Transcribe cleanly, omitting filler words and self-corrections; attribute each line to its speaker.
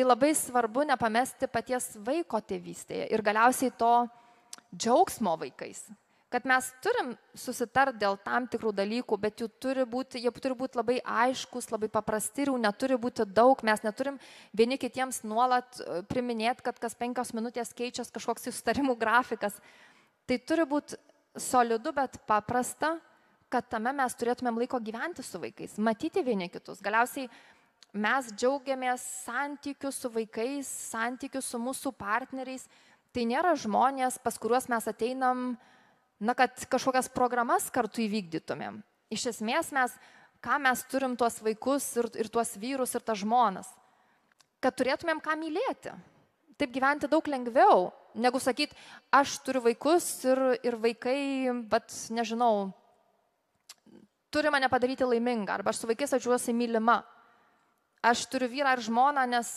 Speaker 1: Tai labai svarbu nepamesti paties vaiko tėvystėje ir galiausiai to džiaugsmo vaikais. Kad mes turim susitart dėl tam tikrų dalykų, bet jie turi būti labai aiškus, labai paprasti ir jų neturi būti daug. Mes neturim vieni kitiems nuolat priminėti, kad kas 5 minutės keičias kažkoks susitarimų grafikas. Tai turi būti solidu, bet paprasta, kad tame mes turėtumėm laiko gyventi su vaikais, matyti vieni kitus. Galiausiai mes džiaugiamės santykių su vaikais, santykių su mūsų partneriais. Tai nėra žmonės, pas kuriuos mes ateinam, kad kažkokias programas kartu įvykdytumėm. Iš esmės ką mes turim tuos vaikus ir tuos vyrus ir tas žmonas, kad turėtumėm ką mylėti. Taip gyventi daug lengviau, negu sakyti, aš turiu vaikus ir vaikai, bet nežinau, turi mane padaryti laimingą, arba aš su vaikais jaučiuosi mylima. Aš turiu vyrą ir žmoną, nes